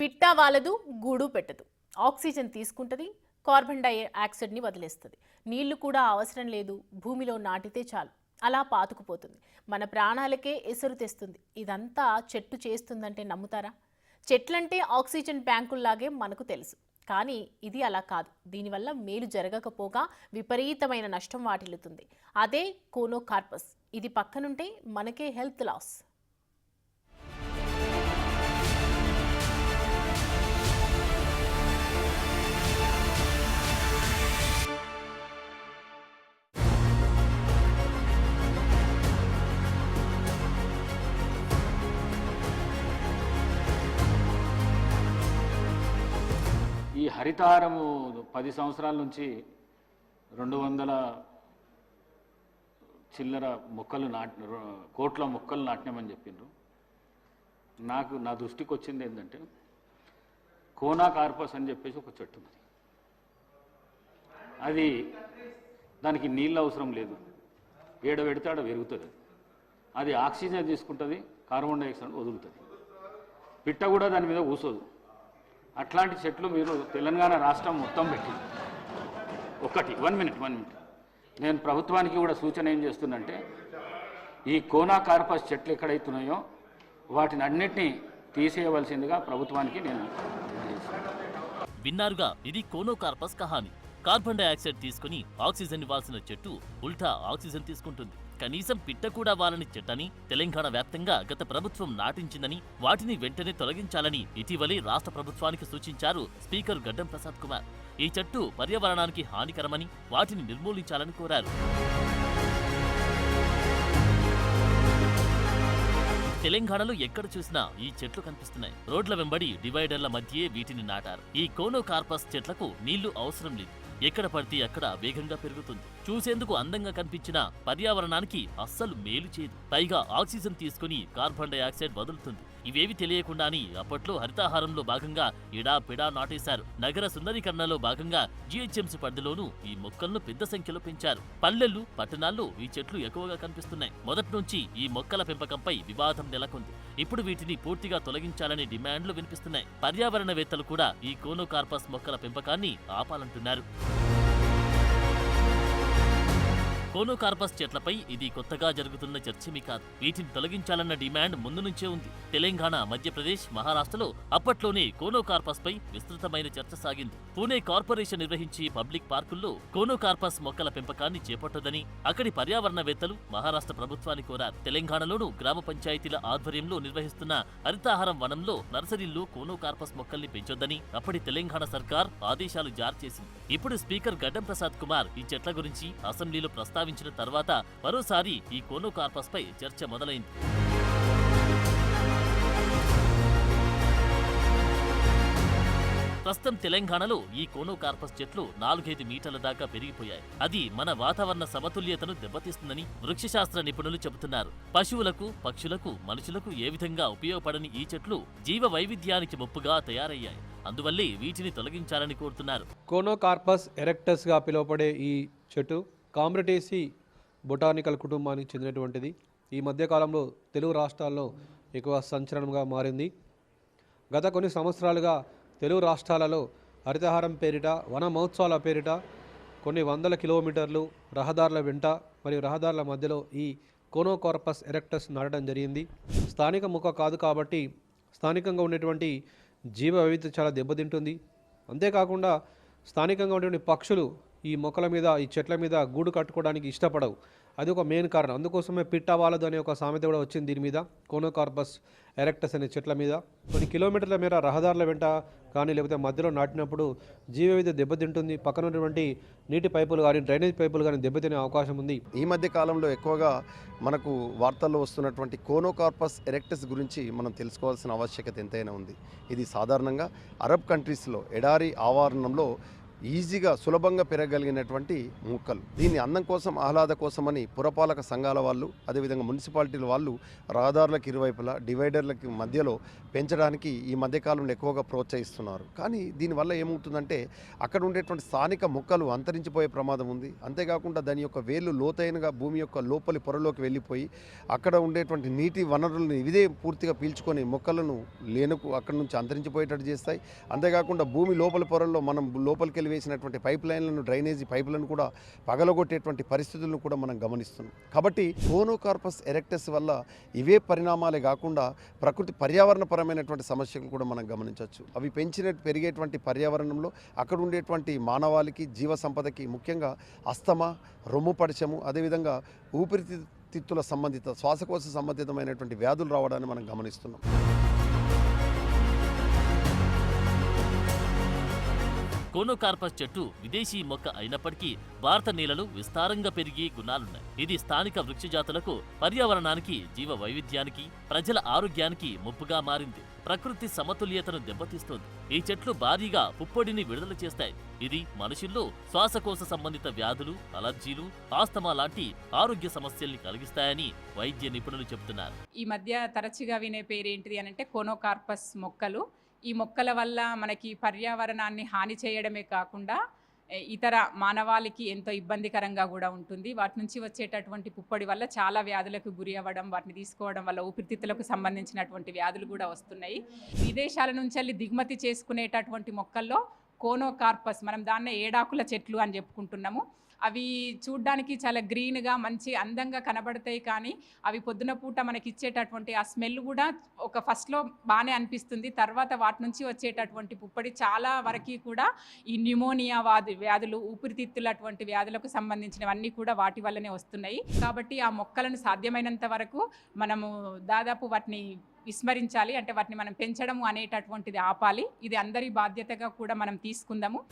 పిట్ట వాలదు, గూడు పెట్టదు. ఆక్సిజన్ తీసుకుంటది, కార్బన్ డైఆక్సైడ్ని వదిలేస్తుంది. నీళ్లు కూడా అవసరం లేదు, భూమిలో నాటితే చాలు అలా పాతుకుపోతుంది. మన ప్రాణాలకే ఎసరు తెస్తుంది. ఇదంతా చెట్టు చేస్తుందంటే నమ్ముతారా? చెట్లంటే ఆక్సిజన్ బ్యాంకుల్లాగే మనకు తెలుసు, కానీ ఇది అలా కాదు. దీనివల్ల మేలు జరగకపోగా విపరీతమైన నష్టం వాటిల్లుతుంది. అదే కోనోకార్పస్. ఇది పక్కనుంటే మనకే హెల్త్ లాస్. ఈ హరితహారము 10 సంవత్సరాల నుంచి 200 చిల్లర మొక్కలు కోట్ల మొక్కలు నాటినామని చెప్పిండ్రు. నా దృష్టికి వచ్చింది ఏంటంటే కోనోకార్పస్ అని చెప్పేసి ఒక చెట్టు ఉంది. అది దానికి నీళ్ళు అవసరం లేదు, ఏడ పెడితే ఆడ పెరుగుతుంది. అది ఆక్సిజన్ తీసుకుంటుంది, కార్బన్ డైఆక్సైడ్ వదులుతుంది. పిట్ట కూడా దాని మీద కూసోదు. అట్లాంటి చెట్లు మీరు తెలంగాణ రాష్ట్రం మొత్తం పెట్టింది. ఒకటి 1 మినిట్ నేను ప్రభుత్వానికి కూడా సూచన ఏం చేస్తున్నంటే, ఈ కోనోకార్పస్ చెట్లు ఎక్కడైతున్నాయో వాటిని అన్నిటినీ తీసేయవలసిందిగా ప్రభుత్వానికి నేను విన్నారుగా. ఇది కోనోకార్పస్ కహాని. కార్బన్ డైఆక్సైడ్ తీసుకుని ఆక్సిజన్ ఇవ్వాల్సిన చెట్టు ఉల్టా ఆక్సిజన్ తీసుకుంటుంది. కనీసం పిట్ట కూడా వాలని చెట్టని తెలంగాణ వ్యాప్తంగా గత ప్రభుత్వం నాటించిందని, వాటిని వెంటనే తొలగించాలని ఇటీవలే రాష్ట్ర ప్రభుత్వానికి సూచించారు స్పీకర్ గడ్డం ప్రసాద్ కుమార్. ఈ చెట్టు పర్యావరణానికి హానికరమని, వాటిని నిర్మూలించాలని కోరారు. తెలంగాణలో ఎక్కడ చూసినా ఈ చెట్లు కనిపిస్తున్నాయి. రోడ్ల వెంబడి డివైడర్ల మధ్యే వీటిని నాటారు. ఈ కోనోకార్పస్ చెట్లకు నీళ్లు అవసరం లేదు. ఎక్కడ పడితే అక్కడ వేగంగా పెరుగుతుంది. చూసేందుకు అందంగా కనిపించిన పర్యావరణానికి అస్సలు మేలు చేయదు. పైగా ఆక్సిజన్ తీసుకుని కార్బన్ డైఆక్సైడ్ వదులుతుంది. ఇవేవి తెలియకుండాని అప్పట్లో హరితాహారంలో భాగంగా ఇడా పిడా నాటేశారు. నగర సుందరీకరణలో భాగంగా జీహెచ్ఎంసీ పరిధిలోనూ ఈ మొక్కలను పెద్ద సంఖ్యలో పెంచారు. పల్లెలు, పట్టణాల్లో ఈ చెట్లు ఎక్కువగా కనిపిస్తున్నాయి. మొదటి నుంచి ఈ మొక్కల పెంపకంపై వివాదం నెలకొంది. ఇప్పుడు వీటిని పూర్తిగా తొలగించాలనే డిమాండ్లు వినిపిస్తున్నాయి. పర్యావరణవేత్తలు కూడా ఈ కోనోకార్పస్ మొక్కల పెంపకాన్ని ఆపాలంటున్నారు. కోనోకార్పస్ చెట్లపై ఇది కొత్తగా జరుగుతున్న చర్చమీ కాదు. వీటిని తొలగించాలన్న డిమాండ్ ముందు నుంచే ఉంది. తెలంగాణ, మధ్యప్రదేశ్, మహారాష్ట్రలో అప్పట్లోనే కోనోకార్పస్ పై విస్తృతమైన చర్చ సాగింది. పూణే కార్పొరేషన్ నిర్వహించి పబ్లిక్ పార్కుల్లో కోనోకార్పస్ మొక్కల పెంపకాన్ని చేపట్టొద్దని అక్కడి పర్యావరణవేత్తలు మహారాష్ట్ర ప్రభుత్వాన్ని కోరారు. తెలంగాణలోనూ గ్రామ పంచాయతీల ఆధ్వర్యంలో నిర్వహిస్తున్న హరితాహారం వనంలో నర్సరీల్లో కోనోకార్పస్ మొక్కల్ని పెంచొద్దని అప్పటి తెలంగాణ సర్కార్ ఆదేశాలు జారీ చేసింది. ఇప్పుడు స్పీకర్ గడ్డం ప్రసాద్ కుమార్ ఈ చెట్ల గురించి అసెంబ్లీలో ప్రస్తావించిన తర్వాత మరోసారి ఈ కోనోకార్పస్ పై చర్చ మొదలైంది. ప్రస్తుతం తెలంగాణలో ఈ కోనోకార్పస్ చెట్లు 4-5 మీటర్ల దాకా పెరిగిపోయాయి. అది మన వాతావరణ సమతుల్యతను దెబ్బతీస్తుందని వృక్షశాస్త్ర నిపుణులు చెబుతున్నారు. పశువులకు, పక్షులకు, మనుషులకు ఏ విధంగా ఉపయోగపడని ఈ చెట్లు జీవ వైవిధ్యానికి ముప్పుగా తయారయ్యాయి. అందువల్లే వీటిని తొలగించాలని కోరుతున్నారు. కోనోకార్పస్ ఎరెక్టస్గా పిలువబడే ఈ చెట్టు కామ్రటేసి బొటానికల్ కుటుంబానికి చెందినటువంటిది. ఈ మధ్యకాలంలో తెలుగు రాష్ట్రాల్లో ఎక్కువ సంచలనంగా మారింది. గత కొన్ని సంవత్సరాలుగా తెలుగు రాష్ట్రాలలో హరితహారం పేరిట, వన మహోత్సవాల పేరిట కొన్ని వందల కిలోమీటర్లు రహదారుల వెంట మరియు రహదారుల మధ్యలో ఈ కోనోకార్పస్ ఎరెక్టస్ నాటడం జరిగింది. స్థానిక మొక్క కాదు కాబట్టి స్థానికంగా ఉండేటువంటి జీవ వైవిధ్యం చాలా దెబ్బతింటుంది. అంతేకాకుండా స్థానికంగా ఉండేటువంటి పక్షులు ఈ మొక్కల మీద, ఈ చెట్ల మీద గూడు కట్టుకోవడానికి ఇష్టపడవు. అది ఒక మెయిన్ కారణం. అందుకోసమే పిట్ట వాలదు అనే ఒక సామెత కూడా వచ్చింది దీని మీద, కోనోకార్పస్ ఎరెక్టస్ అనే చెట్ల మీద. కొన్ని కిలోమీటర్ల మేర రహదారుల వెంట కానీ లేకపోతే మధ్యలో నాటినప్పుడు జీవ వైవిధ్యం దెబ్బతింటుంది. పక్కన ఉన్నటువంటి నీటి పైపులు కానీ, డ్రైనేజ్ పైపులు కానీ దెబ్బతినే అవకాశం ఉంది. ఈ మధ్య కాలంలో ఎక్కువగా మనకు వార్తల్లో వస్తున్నటువంటి కోనోకార్పస్ ఎరెక్టస్ గురించి మనం తెలుసుకోవాల్సిన ఆవశ్యకత ఎంతైనా ఉంది. ఇది సాధారణంగా అరబ్ కంట్రీస్లో ఎడారి ఆవరణంలో ఈజీగా సులభంగా పెరగలిగినటువంటి మొక్కలు. దీన్ని అందం కోసం ఆహ్లాద కోసమని పురపాలక సంఘాల వాళ్ళు అదేవిధంగా మున్సిపాలిటీల వాళ్ళు రహదారులకు ఇరువైపులా డివైడర్లకి మధ్యలో పెంచడానికి ఈ మధ్యకాలంలో ఎక్కువగా ప్రోత్సహిస్తున్నారు. కానీ దీనివల్ల ఏమవుతుందంటే అక్కడ ఉండేటువంటి స్థానిక మొక్కలు అంతరించిపోయే ప్రమాదం ఉంది. అంతేకాకుండా దాని యొక్క వేళ్ళు లోతైనగా భూమి యొక్క లోపలి పొరలోకి వెళ్ళిపోయి అక్కడ ఉండేటువంటి నీటి వనరులను ఇదే పూర్తిగా పీల్చుకొని మొక్కలను అక్కడి నుంచి అంతరించిపోయేటట్టు చేస్తాయి. అంతేకాకుండా భూమి లోపలి పొరల్లో మనం లోపలికి వెళ్ళి వేసినటువంటి పైప్ లైన్లను డ్రైనేజీ పైపులను కూడా పగలగొట్టేటువంటి పరిస్థితులను కూడా మనం గమనిస్తున్నాం. కాబట్టి కోనోకార్పస్ ఎరెక్టస్ వల్ల ఇవే పరిణామాలే కాకుండా ప్రకృతి పర్యావరణపరమైనటువంటి సమస్యలు కూడా మనం గమనించవచ్చు. అవి పెరిగేటువంటి పర్యావరణంలో అక్కడ ఉండేటువంటి మానవాళికి జీవ సంపదకి ముఖ్యంగా అస్తమా, రొమ్ము పడిచము అదేవిధంగా ఊపిరితిత్తుల సంబంధిత శ్వాసకోశ సంబంధితమైనటువంటి వ్యాధులు రావడాన్ని మనం గమనిస్తున్నాం. కోనోకార్పస్ చెట్టు విదేశీ మొక్క అయినప్పటికీ భారత నేలలు విస్తారంగా పెరిగి గుణాలున్నాయి. ఇది స్థానిక వృక్ష జాతులకు, పర్యావరణానికి, జీవ వైవిధ్యానికి, ప్రజల ఆరోగ్యానికి ముప్పుగా మారింది. ప్రకృతి సమతుల్యతను దెబ్బతీస్తోంది. ఈ చెట్లు భారీగా పుప్పొడిని విడుదల చేస్తాయి. ఇది మనుషుల్లో శ్వాసకోశ సంబంధిత వ్యాధులు, అలర్జీలు, ఆస్తమా లాంటి ఆరోగ్య సమస్యల్ని కలిగిస్తాయని వైద్య నిపుణులు చెబుతున్నారు. ఈ మధ్య తరచుగా వినే పేరేంటిది అనంటే కోనోకార్పస్ మొక్కలు. ఈ మొక్కల వల్ల మనకి పర్యావరణాన్ని హాని చేయడమే కాకుండా ఇతర మానవాళికి ఎంతో ఇబ్బందికరంగా కూడా ఉంటుంది. వాటి నుంచి వచ్చేటటువంటి పుప్పొడి వల్ల చాలా వ్యాధులకు గురి అవ్వడం, వాటిని తీసుకోవడం వల్ల ఊపిరితిత్తులకు సంబంధించినటువంటి వ్యాధులు కూడా వస్తున్నాయి. విదేశాల నుంచి దిగుమతి చేసుకునేటటువంటి మొక్కల్లో కోనోకార్పస్, మనం దాన్నే ఏడాకుల చెట్లు అని చెప్పుకుంటున్నాము. అవి చూడ్డానికి చాలా గ్రీన్గా మంచి అందంగా కనబడతాయి. కానీ అవి పొద్దున పూట మనకి ఇచ్చేటటువంటి ఆ స్మెల్ కూడా ఒక ఫస్ట్లో బాగానే అనిపిస్తుంది. తర్వాత వాటి నుంచి వచ్చేటటువంటి పుప్పొడి చాలా వరకు కూడా ఈ న్యూమోనియా వ్యాధులు, ఊపిరితిత్తులు అటువంటి వ్యాధులకు సంబంధించినవన్నీ కూడా వాటి వల్లనే వస్తున్నాయి. కాబట్టి ఆ మొక్కలను సాధ్యమైనంత వరకు మనము దాదాపు వాటిని విస్మరించాలి. అంటే వాటిని మనం పెంచడము అనేటటువంటిది ఆపాలి. ఇది అందరి బాధ్యతగా కూడా మనం తీసుకుందాము.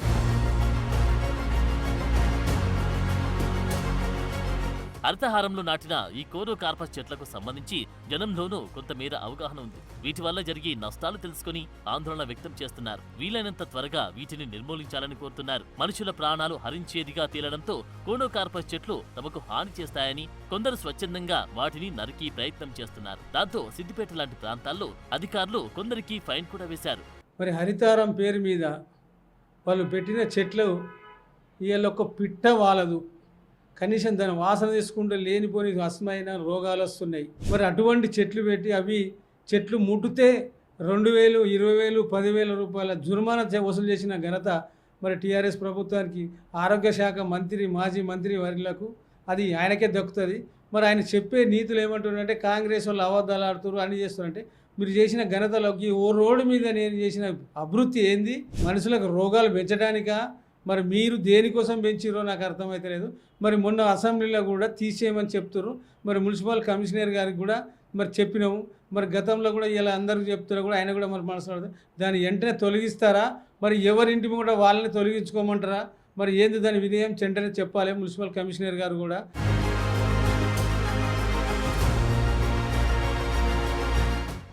హరితహారంలో నాటిన ఈ కోనోకార్పస్ చెట్లకు సంబంధించి జనంలోనూ కొంతమేర అవగాహన ఉంది. వీటి వల్ల జరిగే నష్టాలు తెలుసుకుని ఆందోళన వ్యక్తం చేస్తున్నారు. వీలైనంత త్వరగా వీటిని నిర్మూలించాలని కోరుతున్నారు. మనుషుల ప్రాణాలు హరించేదిగా తేలడంతో కోనోకార్పస్ చెట్లు తమకు హాని చేస్తాయని కొందరు స్వచ్ఛందంగా వాటిని నరికి ప్రయత్నం చేస్తున్నారు. దాంతో సిద్దిపేట లాంటి ప్రాంతాల్లో అధికారులు కొందరికి ఫైన్ కూడా వేశారు. మరి హరితారం పేరు మీద వాళ్ళు పెట్టిన చెట్లు ఇవాళ ఒక పిట్ట వాలదు. కనీసం దాని వాసన తీసుకుంటే లేనిపోని అసమైన రోగాలు వస్తున్నాయి. మరి అటువంటి చెట్లు పెట్టి అవి చెట్లు ముట్టితే 2,000, 20,000, 10,000 రూపాయల జుర్మానా వసూలు చేసిన ఘనత మరి టీఆర్ఎస్ ప్రభుత్వానికి, ఆరోగ్య శాఖ మంత్రి, మాజీ మంత్రి వర్యులకు అది ఆయనకే దక్కుతుంది. మరి ఆయన చెప్పే నీతులు ఏమంటున్నారంటే కాంగ్రెస్ వాళ్ళు అబద్ధాలు ఆడుతున్నారు అని చేస్తున్నారంటే మీరు చేసిన ఘనతలోకి ఓ రోడ్డు మీద నేను చేసిన అభివృద్ధి ఏంది? మనుషులకు రోగాలు పెంచడానికా? మరి మీరు దేనికోసం పెంచిరో నాకు అర్థమైతలేదు. మరి మొన్న అసెంబ్లీలో కూడా తీసేయమని చెప్తారు. మరి మున్సిపల్ కమిషనర్ గారికి కూడా మరి చెప్పినాము. మరి గతంలో కూడా ఇలా అందరికీ చెప్తున్నా కూడా ఆయన కూడా మరి మనసు దాన్ని వెంటనే తొలగిస్తారా? మరి ఎవరింటి కూడా వాళ్ళని తొలగించుకోమంటారా? మరి ఏంది దాని విధేయం వెంటనే చెప్పాలి మున్సిపల్ కమిషనర్ గారు కూడా.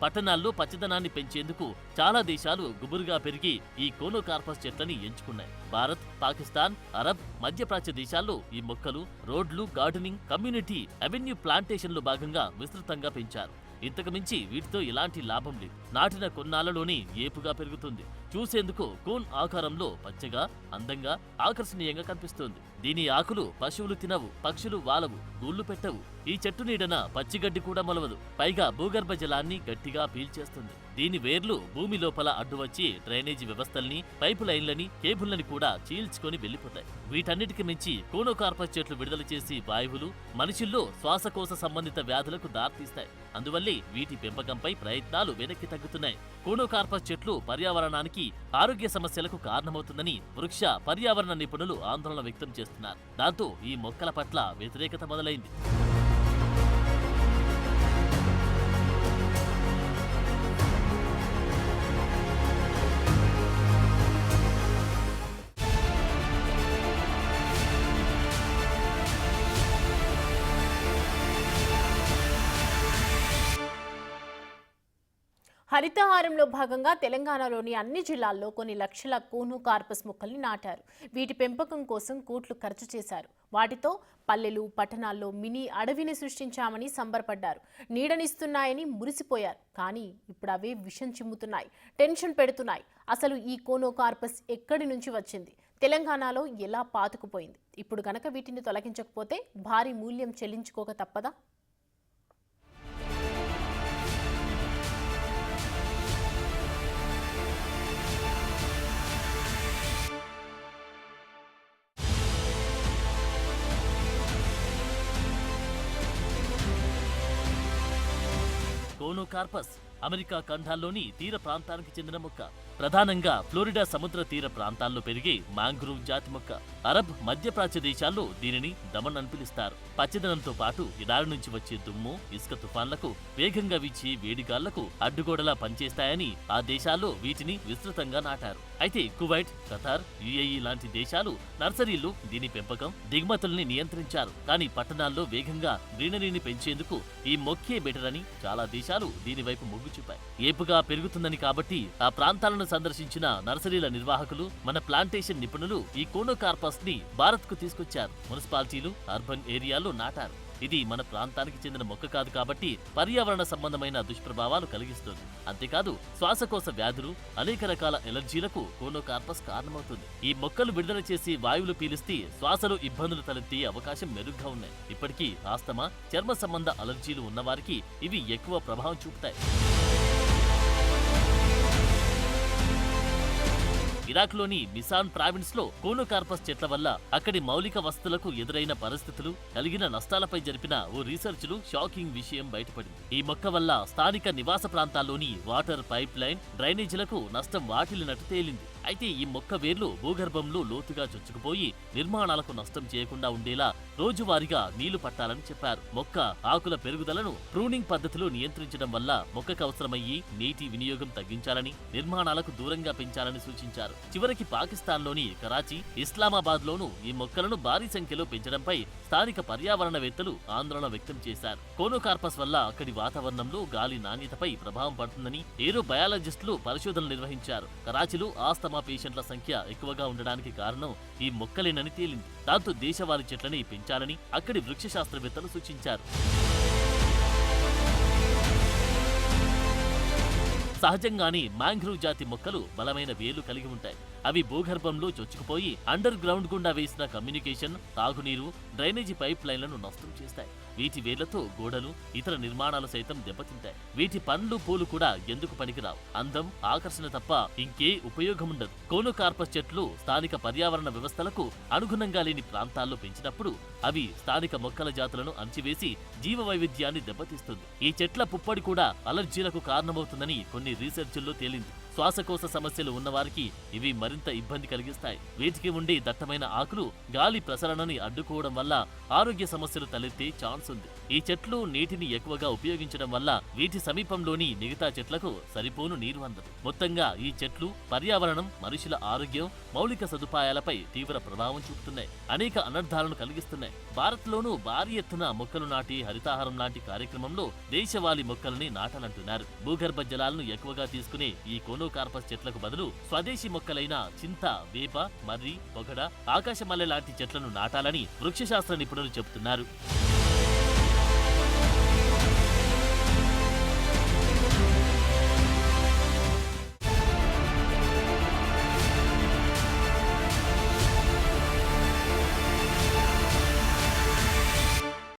పట్టణాల్లో పచ్చదనాన్ని పెంచేందుకు చాలా దేశాలు గుబురుగా పెరిగి ఈ కోనోకార్పస్ చెట్లని ఎంచుకున్నాయి. భారత్, పాకిస్తాన్, అరబ్, మధ్యప్రాచ్య దేశాల్లో ఈ మొక్కలు రోడ్లు, గార్డెనింగ్, కమ్యూనిటీ అవెన్యూ ప్లాంటేషన్లు భాగంగా విస్తృతంగా పెంచారు. ఇంతకు మించి వీటితో ఎలాంటి లాభం లేదు. నాటిన కొన్నాళ్లలోనే ఏపుగా పెరుగుతుంది. చూసేందుకు కోన్ ఆకారంలో పచ్చగా, అందంగా, ఆకర్షణీయంగా కనిపిస్తుంది. దీని ఆకులు పశువులు తినవు, పక్షులు వాలవు, గూళ్లు పెట్టవు. ఈ చెట్టు నీడన పచ్చిగడ్డి కూడా మొలవదు. పైగా భూగర్భ జలాన్ని గట్టిగా పీల్చేస్తుంది. దీని వేర్లు భూమి లోపల అడ్డు వచ్చి డ్రైనేజీ వ్యవస్థల్ని, పైపు లైన్లని, కేబుల్లని కూడా చీల్చుకొని వెళ్లిపోతాయి. వీటన్నిటికి మించి కోనోకార్పస్ చెట్లు విడుదల చేసి వాయువులు మనుషుల్లో శ్వాసకోశ సంబంధిత వ్యాధులకు దారితీస్తాయి. అందువల్లే వీటి పెంపకంపై ప్రయత్నాలు వెనక్కి తగ్గుతున్నాయి. కోనోకార్పస్ చెట్లు పర్యావరణానికి, ఆరోగ్య సమస్యలకు కారణమవుతుందని వృక్ష పర్యావరణ నిపుణులు ఆందోళన వ్యక్తం చేస్తున్నారు. దాంతో ఈ మొక్కల పట్ల వ్యతిరేకత మొదలైంది. హరితహారంలో భాగంగా తెలంగాణలోని అన్ని జిల్లాల్లో కొన్ని లక్షల కోనో కార్పస్ మొక్కల్ని నాటారు. వీటి పెంపకం కోసం కోట్లు ఖర్చు చేశారు. వాటితో పల్లెలు, పట్టణాల్లో మినీ అడవిని సృష్టించామని సంబరపడ్డారు. నీడనిస్తున్నాయని మురిసిపోయారు. కానీ ఇప్పుడు అవే విషం చిమ్ముతున్నాయి, టెన్షన్ పెడుతున్నాయి. అసలు ఈ కోనో కార్పస్ ఎక్కడి నుంచి వచ్చింది? తెలంగాణలో ఎలా పాతుకుపోయింది? ఇప్పుడు గనక వీటిని తొలగించకపోతే భారీ మూల్యం చెల్లించుకోక తప్పదా? కోనో కార్పస్ అమెరికా ఖండాల్లోని తీర ప్రాంతానికి చెందిన మొక్క. ప్రధానంగా ఫ్లోరిడా సముద్ర తీర ప్రాంతాల్లో పెరిగే మాంగ్రూవ్ జాతి మొక్క. అరబ్, మధ్యప్రాచ్య దేశాల్లో దీనిని దమన్ అని పిలుస్తారు. పచ్చదనంతో పాటు ఎడారి నుంచి వచ్చే దుమ్ము, ఇసుక తుఫాన్లకు, వేగంగా వీచే వేడిగాళ్లకు అడ్డుగోడలా పనిచేస్తాయని ఆ దేశాల్లో వీటిని విస్తృతంగా నాటారు. అయితే కువైట్, ఖతార్, యుఏఈ లాంటి దేశాలు నర్సరీలు దీని పెంపకం, దిగుమతుల్ని నియంత్రించారు. కానీ పట్టణాల్లో వేగంగా గ్రీనరీని పెంచేందుకు ఈ మొక్కే బెటర్ అని చాలా దేశాలు దీనివైపు మొగ్గు చూపాయి. ఏపుగా పెరుగుతుందని కాబట్టి ఆ ప్రాంతాలను సందర్శించిన నర్సరీల నిర్వాహకులు, మన ప్లాంటేషన్ నిపుణులు ఈ కోనో కార్పస్ ని భారత్ కు తీసుకొచ్చారు. మున్సిపాలిటీలు, అర్బన్ ఏరియాల్లో నాటారు. ఇది మన ప్రాంతానికి చెందిన మొక్క కాదు కాబట్టి పర్యావరణ సంబంధమైన దుష్ప్రభావాలు కలిగిస్తుంది. అంతేకాదు శ్వాసకోశ వ్యాధులు, అనేక రకాల ఎలర్జీలకు కోనో కార్పస్ కారణమవుతుంది. ఈ మొక్కలు విడుదల చేసి వాయువులు పీలిస్తే శ్వాసలో ఇబ్బందులు తలెత్తే అవకాశం మెరుగ్గా ఉన్నాయి. ఇప్పటికీ ఆస్తమా, చర్మ సంబంధ అలర్జీలు ఉన్నవారికి ఇవి ఎక్కువ ప్రభావం చూపుతాయి. ఇరాక్లోని మిసాన్ ప్రావిన్స్ లో కోనో కార్పస్ చెట్ల వల్ల అక్కడి మౌలిక వసతులకు ఎదురైన పరిస్థితులు, కలిగిన నష్టాలపై జరిపిన ఓ రీసెర్చ్లు షాకింగ్ విషయం బయటపడింది. ఈ మొక్క వల్ల స్థానిక నివాస ప్రాంతాల్లోని వాటర్ పైప్ లైన్, డ్రైనేజీలకు నష్టం వాటిల్లినట్టు తేలింది. అయితే ఈ మొక్క వేర్లు భూగర్భంలో లోతుగా చొచ్చుకుపోయి నిర్మాణాలకు నష్టం చేయకుండా ఉండేలా రోజువారీగా నీళ్లు పట్టాలని చెప్పారు. మొక్క ఆకుల పెరుగుదలను ప్రూనింగ్ పద్ధతిలో నియంత్రించడం వల్ల మొక్కకు అవసరమయ్యే నీటి వినియోగం తగ్గించాలని, నిర్మాణాలకు దూరంగా పెంచాలని సూచించారు. చివరికి పాకిస్తాన్లోని కరాచీ, ఇస్లామాబాద్ లోనూ ఈ మొక్కలను భారీ సంఖ్యలో పెంచడంపై స్థానిక పర్యావరణవేత్తలు ఆందోళన వ్యక్తం చేశారు. కోనో కార్పస్ వల్ల అక్కడి వాతావరణంలో గాలి నాణ్యతపై ప్రభావం పడుతుందని ఏరో బయాలజిస్టులు పరిశోధనలు నిర్వహించారు. కరాచీలో ఆస్తమా పేషెంట్ల సంఖ్య ఎక్కువగా ఉండడానికి కారణం ఈ మొక్కలేనని తేలింది. దాంతో దేశవాళీ చెట్లని పెంచాలని అక్కడి వృక్ష శాస్త్రవేత్తలు సూచించారు. సహజంగానే మ్యాంగ్రూవ్ జాతి మొక్కలు బలమైన వేళ్లు కలిగి ఉంటాయి. అవి భూగర్భంలో చొచ్చుకుపోయి అండర్ గ్రౌండ్ గుండా వేసిన కమ్యూనికేషన్, తాగునీరు, డ్రైనేజీ పైప్ లైన్లను నష్టం చేస్తాయి. వీటి వేళ్లతో గోడలు, ఇతర నిర్మాణాలు సైతం దెబ్బతింటాయి. వీటి పండ్లు, పూలు కూడా ఎందుకు పనికిరావు. అందం, ఆకర్షణ తప్ప ఇంకే ఉపయోగముండదు. కోనో కార్పస్ చెట్లు స్థానిక పర్యావరణ వ్యవస్థలకు అనుగుణంగా లేని ప్రాంతాల్లో పెంచినప్పుడు అవి స్థానిక మొక్కల జాతులను అణచివేసి జీవ వైవిధ్యాన్ని దెబ్బతీస్తుంది. ఈ చెట్ల పుప్పొడి కూడా అలర్జీలకు కారణమవుతుందని కొన్ని రీసెర్చ్ల్లో తేలింది. శ్వాసకోశ సమస్యలు ఉన్నవారికి ఇవి మరింత ఇబ్బంది కలిగిస్తాయి. వీటికి ఉండే దట్టమైన ఆకులు గాలి ప్రసరణని అడ్డుకోవడం వల్ల ఆరోగ్య సమస్యలు తలెత్తే ఛాన్స్ ఉంది. ఈ చెట్లు నీటిని ఎక్కువగా ఉపయోగించడం వల్ల వీటి సమీపంలోని మిగతా చెట్లకు సరిపోను నీరు అందదు. మొత్తంగా ఈ చెట్లు పర్యావరణం, మనుషుల ఆరోగ్యం, మౌలిక సదుపాయాలపై తీవ్ర ప్రభావం చూపుతున్నాయి. అనేక అనర్థాలను కలిగిస్తున్నాయి. భారత్లోనూ భారీ ఎత్తున మొక్కలు నాటి హరితాహారం లాంటి కార్యక్రమంలో దేశవాళీ మొక్కల్ని నాటాలంటున్నారు. భూగర్భ జలాలను ఎక్కువగా తీసుకునే ఈ కోనో కార్పస్ చెట్లకు బదులు స్వదేశీ మొక్కలైన చింత, వేప, మర్రి, పొగడ, ఆకాశమల్లె లాంటి చెట్లను నాటాలని వృక్షశాస్త్ర నిపుణులు చెబుతున్నారు.